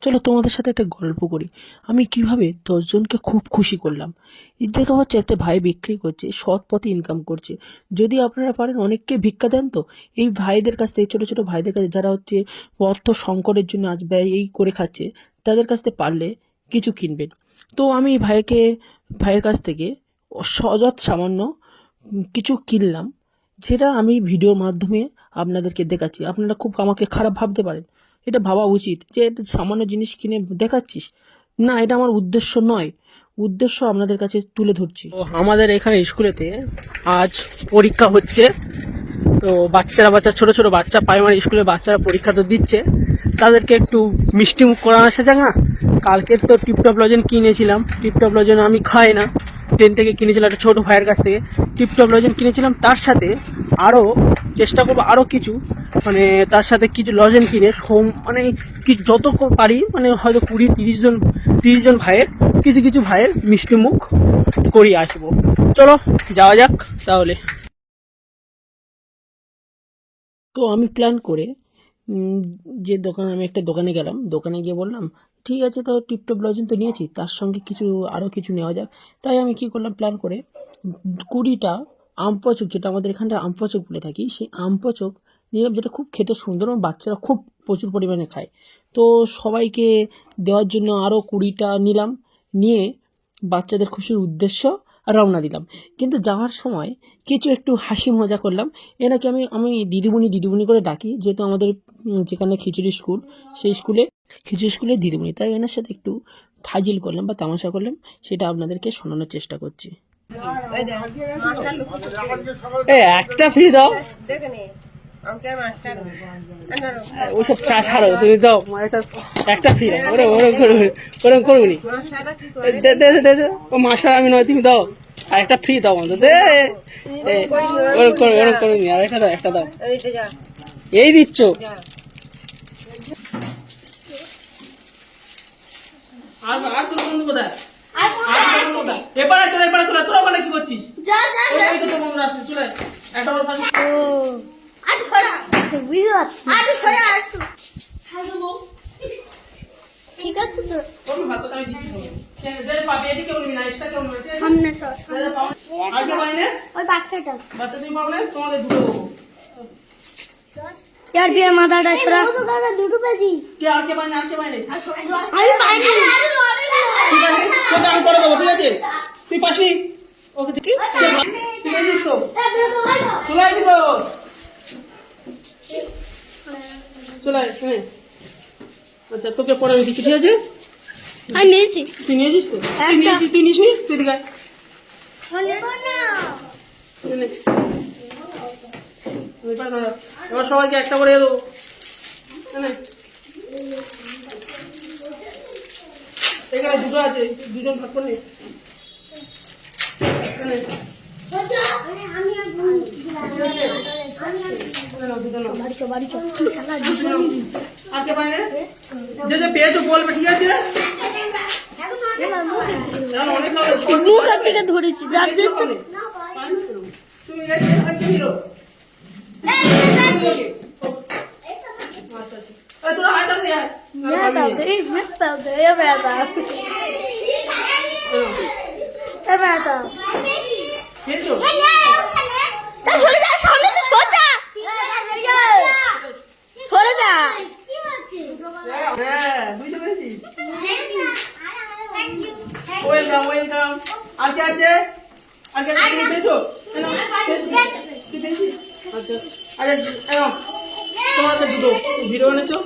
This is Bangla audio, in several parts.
চলো তোমাদের সাথে একটা গল্প করি আমি কিভাবে 10 জনকে খুব খুশি করলাম। এই দেখা হচ্ছে একটা ভাই বিক্রি করছে, সৎ পথে ইনকাম করছে। যদি আপনারা পারেন অনেককে ভিক্ষা দেন, তো এই ভাইদের কাছ থেকে, ছোট ছোট ভাইদের কাছে, যারা হচ্ছে অর্থ সংকটের জন্য আজ ব্যয় এই করে খাচ্ছে, তাদের কাছ থেকে পারলে কিছু কিনবেন। তো আমি ভাইয়ের কাছ থেকে সযৎ সামান্য কিছু কিনলাম, যেটা আমি ভিডিওর মাধ্যমে আপনাদেরকে দেখাচ্ছি। আপনারা খুব আমাকে খারাপ ভাবতে পারেন, এটা ভাবা উচিত যে এটা সামান্য জিনিস কিনে দেখাচ্ছিস। না, এটা আমার উদ্দেশ্য নয়, উদ্দেশ্য আপনাদের কাছে তুলে ধরছি। তো আমাদের এখানে স্কুলেতে আজ পরীক্ষা হচ্ছে। তো ছোট ছোট বাচ্চা, প্রাইমারি স্কুলের বাচ্চারা পরীক্ষা তো দিচ্ছে, তাদেরকে একটু মিষ্টি মুখ করানো আসা যাক না। কালকের তো টিপটপ লজেন কিনেছিলাম, টিপটপ লজেন আমি খাই না, 10 থেকে কিনেছিলাম একটা ছোটো ভাইয়ের কাছ থেকে টিপটপ লজেন কিনেছিলাম। তার সাথে আরও চেষ্টা করবো আরও কিছু, মানে তার সাথে কিছু লজেন কিনে মানে কি যত পারি, মানে হয়তো 20-30 জন ভাইয়ের কিছু ভাইয়ের মিষ্টি মুখ করিয়ে আসবো। চলো যাওয়া যাক তাহলে। তো আমি প্ল্যান করে যে আমি একটা দোকানে গেলাম, দোকানে গিয়ে বললাম ঠিক আছে, তো টিপটপ লজেন তো নিয়েছি, তার সঙ্গে আরও কিছু নেওয়া যাক। তাই আমি কি করলাম, প্ল্যান করে 20টা আমপচক, যেটা আমাদের এখানটা আমপচক বলে থাকি, সেই আমপচক নিলাম, যেটা খুব খেতে সুন্দর এবং বাচ্চারা খুব প্রচুর পরিমাণে খায়। তো সবাইকে দেওয়ার জন্য আরও 20টা নিলাম, নিয়ে বাচ্চাদের খুশির উদ্দেশ্য রওনা দিলাম। কিন্তু যাওয়ার সময় কিছু একটু হাসি মজা করলাম। এনাকে আমি দিদিমণি করে ডাকি, যেহেতু আমাদের যেখানে খিচুড়ি স্কুল, সেই খিচুড়ি স্কুলের দিদিমণি, তাই এনার সাথে একটু ফাজিল করলাম বা তামাশা করলাম, সেটা আপনাদেরকে শোনানোর চেষ্টা করছি। একটা ফ্রি দাও, ওসব ছাড়ো, তুমি দাও একটা ফ্রি দাও, ওরকম করবনি ও মাস্টার আমি নয়, তুমি দাও আর একটা ফ্রি দাও অন্তত, ওরকম করবনি, আর একটা দাও এই দিচ্ছ। আর তোর বন্ধু কোথায়? এবারে তোরা ওখানে কি করছিস? বন্ধুরা আসছে, চলে একটা বড় ফাঁসি। ঠিক আছে তো পাবি, এদিকে বলবি না, এটা কেমন ওই বাচ্চাটা তুমি পাবো, তোমাদের দুটো यार बिया मादाটা সরা দুটো পেজি কে আর কে পাইনি আমি পাইনি তোকে আমি করে দেবো, ঠিক আছে? তুই পাশি ওকে তুই পাইছিস তো, চলে আয় তো, চলে আয়। আচ্ছা তোকে পরে আমি দিচ্ছি, ঠিক আছে? আমি নিয়েছি। তুই নিয়েছিস তো? তুই নিসনি? তুই দিকে এবার সবাইকে একটা করে দেবো। এখানে দুটো আছে, দুজন ভাগ করে নে। যে পেয়েছো বলবে, ঠিক আছে? মুখ থেকে ধরেছি, তুমি তোরা হাজার বুঝতে পেরেছিস? ওয়েলকাম। আর কে আছে? আর কে আছে? তুমি পেয়েছো? আচ্ছা, আরে তোমার দুটো ভিডিও বানাচ্ছো,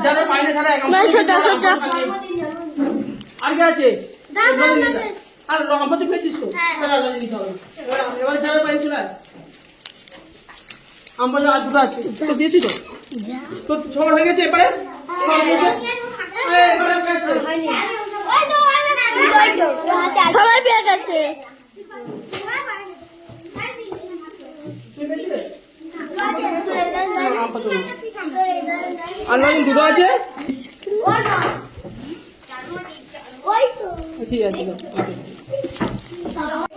যারা পাইনি তারা আর কে আছে? আর রঙাপতি পেয়েছিস তো? এবার যারা পাইনি চলে আমার আর দুটো আছে, তো দিয়েছি তো, তোর সবার হয়ে গেছে। এবারে সবাই পেয়ে গেছে। আর দুটো আছে। ঠিক আছে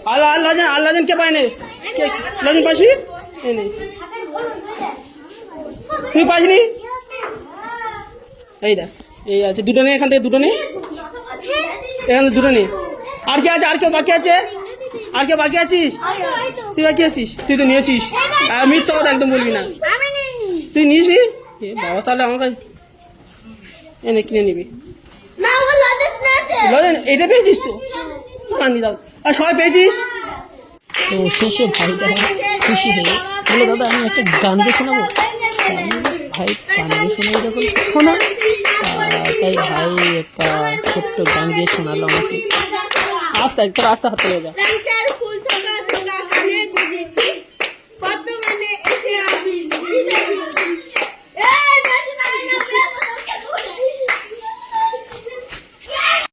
আল্লাহ আল্লাহ আল্লাহ কে পায় নে লজন পাইছি এই নে তুই পাইনি এই দেখ এই আছে দুটো নেই এখান থেকে দুটো নেই এখানে দুটো নেই আর কে আছে আর কেউ বাকি আছে আর কেউ বাকি আছিস তুই বাকি আছিস তুই তো নিয়েছিস মিথ্যা কথা একদম বলবি না তুই নিস নি এ বাবা তাহলে আমার কাছে এনে কিনে নিবি লজেন এটা পেয়েছিস তো আনি দাও আর সবাই পেয়েছিস তো শেষে ভাইটা খুশি হয়ে বলে দাদা আমি একটা গান দিয়ে শোনাবো ভাই গান দিয়ে শোনাবো যখন শোনা তাই ভাই একটা ছোট্ট গান দিয়ে শোনালো আমাকে আস্তে একটা রাস্তা হাতে যা